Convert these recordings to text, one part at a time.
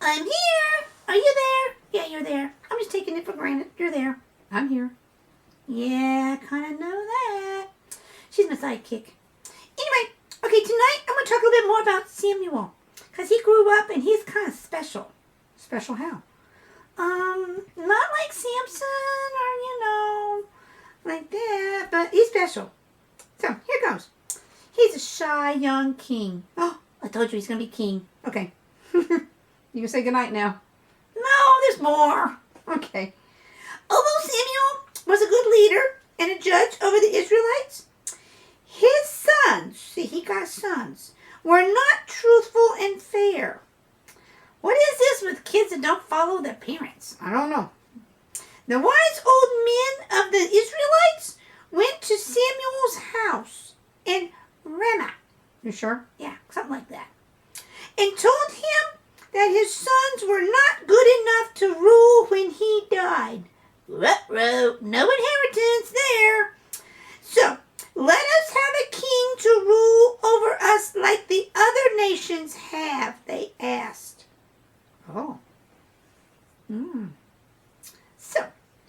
I'm here. Are you there? Yeah, you're there. I'm just taking it for granted. You're there. I'm here. Yeah, I kind of know that. She's my sidekick. Anyway, okay, tonight I'm going to talk a little bit more about Samuel. Because he grew up and he's kind of special. Special how? Not like Samson or, like that, but he's special. So, here goes. He's a shy young king. Oh, I told you he's going to be king. Okay. You can say goodnight now. No, there's more. Okay. Although Samuel was a good leader and a judge over the Israelites, his sons, see, he got sons, were not truthful and fair. What is this with kids that don't follow their parents? I don't know. The wise old men of the Israelites went to Samuel's house in Ramah. You sure? Yeah, something like that. And told him that his sons were not good enough to rule when he died. Ruh-roh, no inheritance there. So, let us have a king to rule over us like the other nations have, they asked. Oh. So,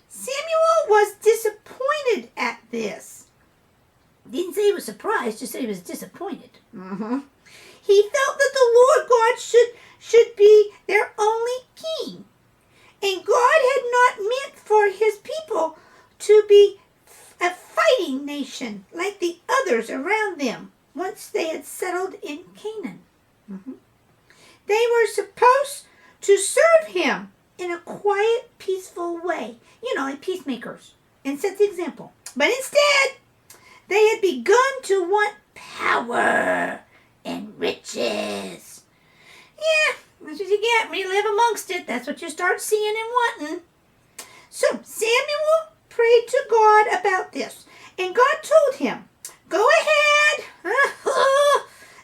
Samuel was disappointed at this. Didn't say he was surprised, just said he was disappointed. Mm-hmm. He felt that the Lord God should be their only king. And God had not meant for his people to be a fighting nation like the others around them once they had settled in Canaan. Mm-hmm. They were supposed to serve him in a quiet, peaceful way, like peacemakers, and set the example. But instead, they had begun to want power and riches. Yeah, that's what you get when you live amongst it. That's what you start seeing and wanting. So Samuel prayed to God about this, and God told him, go ahead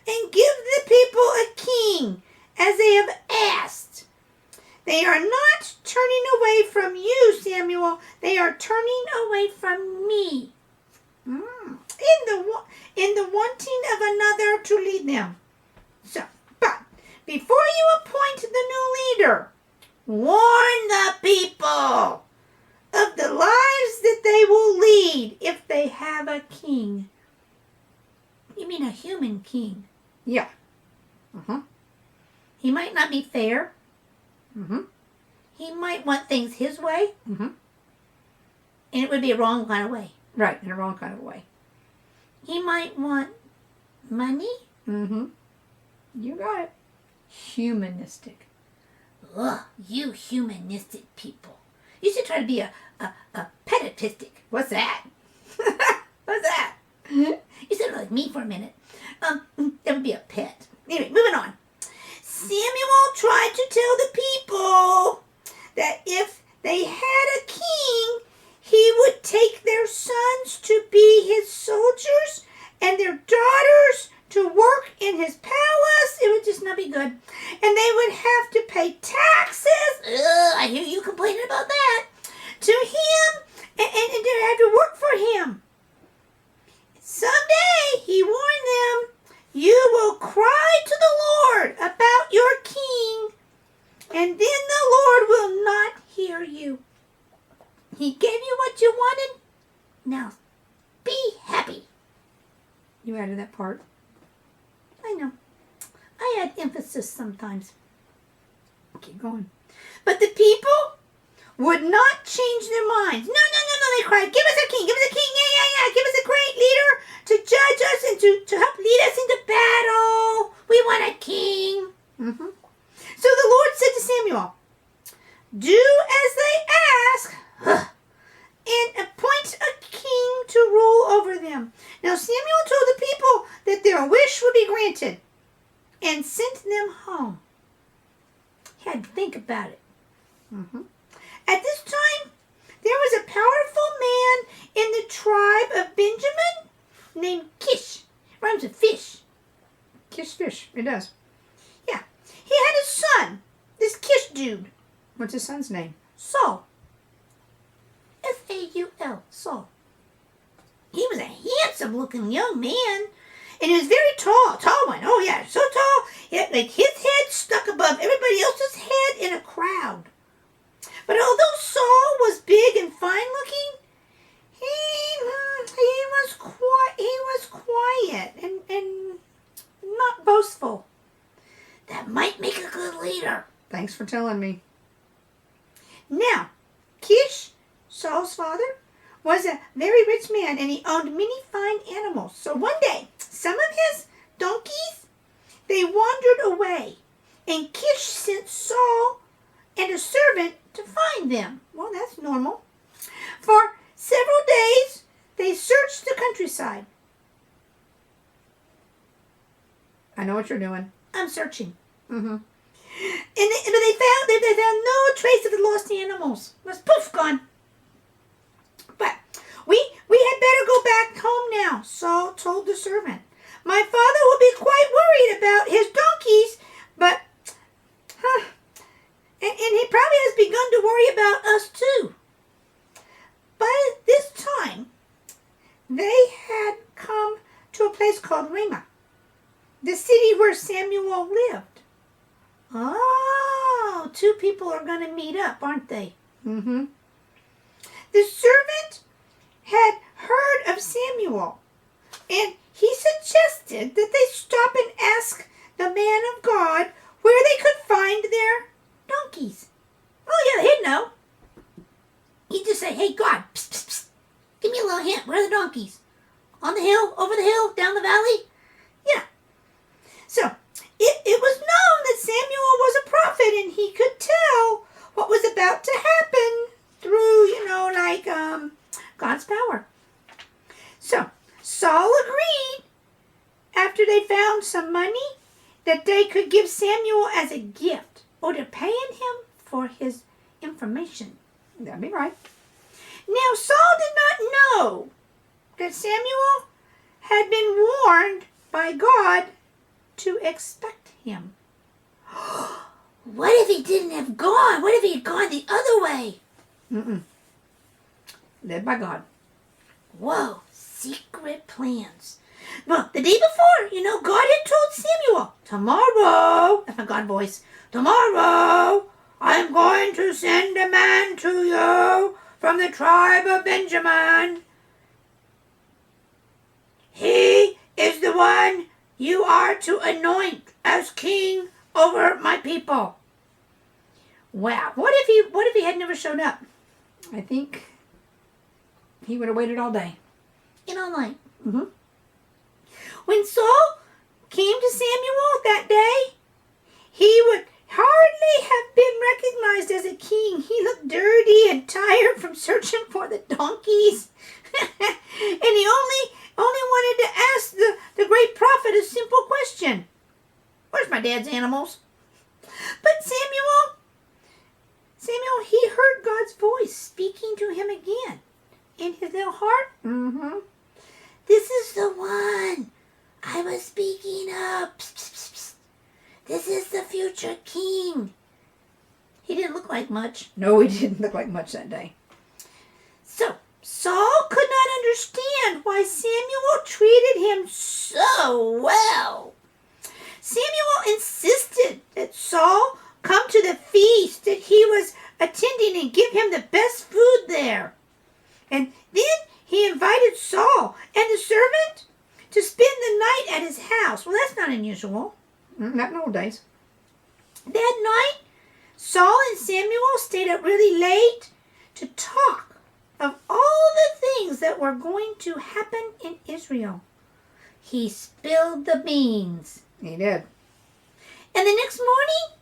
and give the people a king as they have asked. They are not turning away from you, Samuel. They are turning away from me. In the wanting of another to lead them. So, but before you appoint the new leader, warn the people of the lives that they will lead if they have a king. You mean a human king? Yeah. Uh-huh. He might not be fair. Mm-hmm. He might want things his way. Mm-hmm. And it would be a wrong kind of way. Right, in a wrong kind of way. He might want money. Mm-hmm. You got it. Humanistic. Ugh, you humanistic people. You should try to be a petapistic. What's that? What's that? You sounded like me for a minute. That would be a pet. Anyway, moving on. Samuel tried to tell the people that if they had a king, he would take their sons to be his soldiers and their daughters to work in his palace. It would just not be good. And they would have to pay taxes. Ugh, I hear you complaining about that. To him and to have to work for him. Someday, he warned them, you will cry to the Lord about your king, and then the Lord will not hear you. He gave you what you wanted. Now, be happy. You added that part. I know. I add emphasis sometimes. Keep going. But the people would not change their minds. No, they cried, give us a king, yeah. Give us a great leader to judge us and to help lead us into battle. We want a king. Mm-hmm. So the Lord said to Samuel, do as they ask and appoint a king to rule over them. Now Samuel told the people that their wish would be granted and sent them home. He had to think about it. Mm-hmm. At this time, there was a powerful man in the tribe of Benjamin named Kish. Rhymes with fish. Kiss fish. It does. Yeah. He had a son, this Kish dude. What's his son's name? Saul. S-A-U-L. Saul. He was a handsome-looking young man. And he was very tall. Tall one. Oh, yeah. So tall. Yeah, like his head stuck above everybody else's head. boastful. That might make a good leader. Thanks for telling me. Now, Kish, Saul's father, was a very rich man, and he owned many fine animals. So one day, some of his donkeys, they wandered away, and Kish sent Saul and a servant to find them. Well, that's normal. For several days, they searched the countryside. I know what you're doing. I'm searching. Mm-hmm. But they found no trace of the lost animals. It was poof, gone. But we had better go back home now, Saul told the servant. My father will be quite worried about his donkeys, but and he probably has begun to worry about us too. By this time, they had come to a place called Ramah, the city where Samuel lived. Oh, two people are going to meet up, aren't they? Mm-hmm. The servant had heard of Samuel, and he suggested that they stop and ask the man of God where they could find their donkeys. Oh, yeah, he'd know. He'd just say, hey, God, psst, psst, psst, give me a little hint. Where are the donkeys? On the hill? Over the hill? Down the valley? Yeah. So, it was known that Samuel was a prophet, and he could tell what was about to happen through, God's power. So, Saul agreed, after they found some money, that they could give Samuel as a gift, or to paying him for his information. That'd be right. Now, Saul did not know that Samuel had been warned by God to expect him. What if he didn't have gone? What if he had gone the other way? Mm-mm. Led by God. Whoa, secret plans. Well, the day before, God had told Samuel, tomorrow, that's my God voice, tomorrow I'm going to send a man to you from the tribe of Benjamin. He is the one you are to anoint as king over my people. Wow, what if he had never showed up? I think he would have waited all day. And all night. Mm-hmm. When Saul came to Samuel that day, he would hardly have been recognized as a king. He looked dirty and tired from searching for the donkeys. And he only wanted to ask the great prophet a simple question. Where's my dad's animals? But Samuel, he heard God's voice speaking to him again in his little heart. Mm-hmm. This is the one I was speaking of. Psst, psst, psst, psst. This is the future king. He didn't look like much. No, he didn't look like much that day. So, Saul could not understand why Samuel treated him so well. Samuel insisted that Saul come to the feast that he was attending and give him the best food there. And then he invited Saul and the servant to spend the night at his house. Well, that's not unusual. Not in old days. That night, Saul and Samuel stayed up really late to talk of all the things that were going to happen in Israel. He spilled the beans. He did. And the next morning,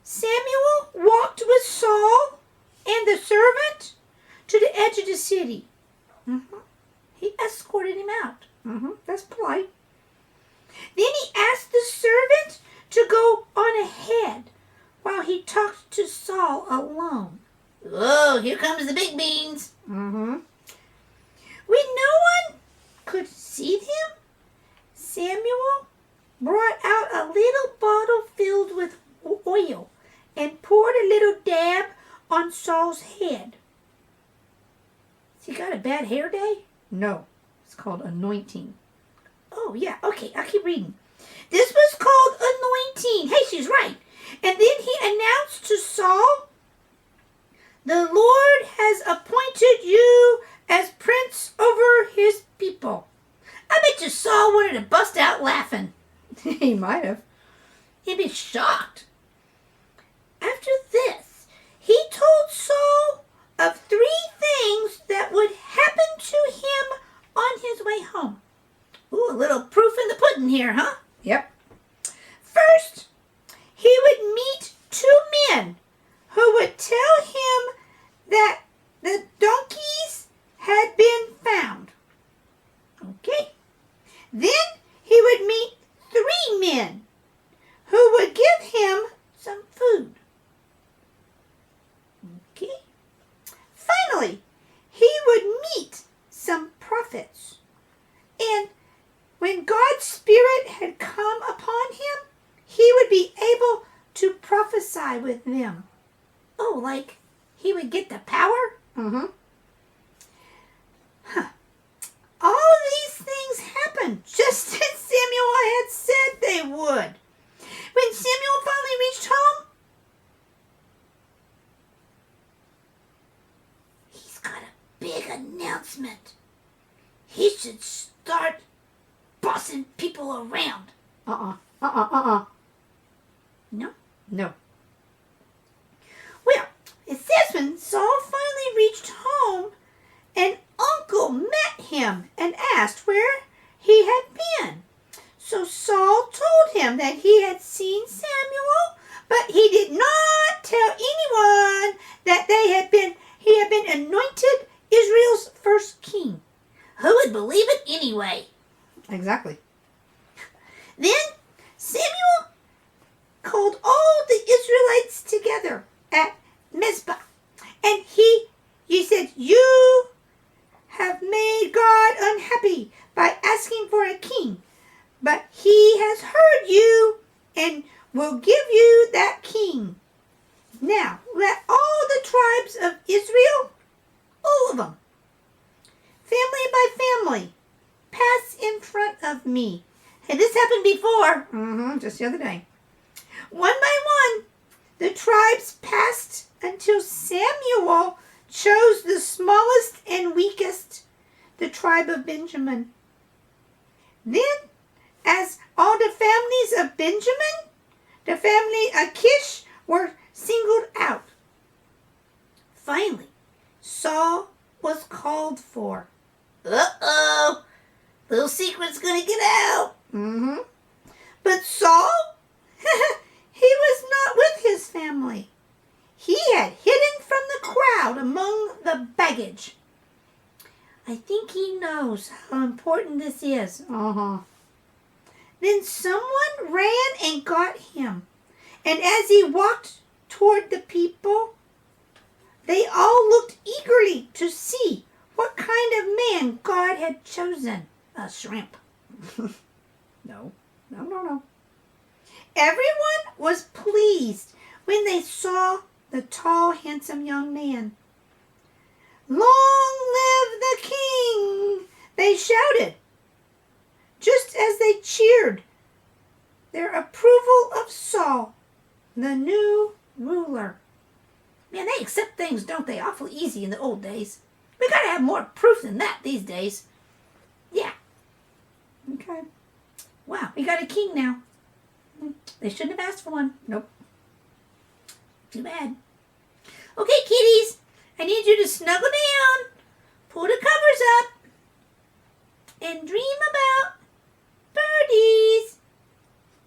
Samuel walked with Saul and the servant to the edge of the city. Mm-hmm. He escorted him out. Mm-hmm. That's polite. Then he asked the servant to go on ahead while he talked to Saul alone. Whoa, here comes the big beans. Mm-hmm. When no one could see them, Samuel brought out a little bottle filled with oil and poured a little dab on Saul's head. Has he got a bad hair day? No. It's called anointing. Oh, yeah. Okay, I'll keep reading. This was called anointing. Hey, she's right. And then he announced to Saul, the Lord has appointed you as prince over his people. I bet you Saul wanted to bust out laughing. He might have. He'd be shocked. After this, he told Saul of 3 things that would happen to him on his way home. Ooh, a little proof in the pudding here, huh? Yep. First, he would meet 2 men who would tell him that the donkeys had been found. Okay? Then he would meet 3 men who would give him some food. Okay? Finally, he would meet some prophets. And when God's Spirit had come upon him, he would be able to prophesy with them. Oh, like he would get the power? Mm-hmm. All these things happened just as Samuel had said they would. When Samuel finally reached home, he's got a big announcement. He should start bossing people around. No? No. Well, it says when Saul finally reached home, an uncle met him and asked where he had been. So Saul told him that he had seen Samuel, but he did not tell anyone that he had been anointed Israel's first king. Who would believe it anyway? Exactly. Then Samuel called all the Israelites together at Mizpah, and he said, "You have made God unhappy by asking for a king, but he has heard you and will give you that king. Now let all the tribes of Israel, all of them, family by family, pass in front of me." And this happened before. Mm-hmm. Just the other day. One by one, the tribes passed until Samuel chose the smallest and weakest, the tribe of Benjamin. Then, as all the families of Benjamin, the family of Kish were singled out. Finally, Saul was called for. Uh-oh, little secret's gonna get out. Mm-hmm. But Saul, he was not with his family. He had hidden from the crowd among the baggage. I think he knows how important this is. Uh-huh. Then someone ran and got him. And as he walked toward the people, they all looked eagerly to see what kind of man God had chosen. A shrimp. No. Everyone was pleased when they saw the tall, handsome young man. "Long live the king!" they shouted, just as they cheered their approval of Saul, the new ruler. Man, they accept things, don't they, awful easy in the old days. We gotta have more proof than that these days. Yeah. Okay. Wow, we got a king now. They shouldn't have asked for one. Nope. Too bad. Okay, kitties, I need you to snuggle down, pull the covers up, and dream about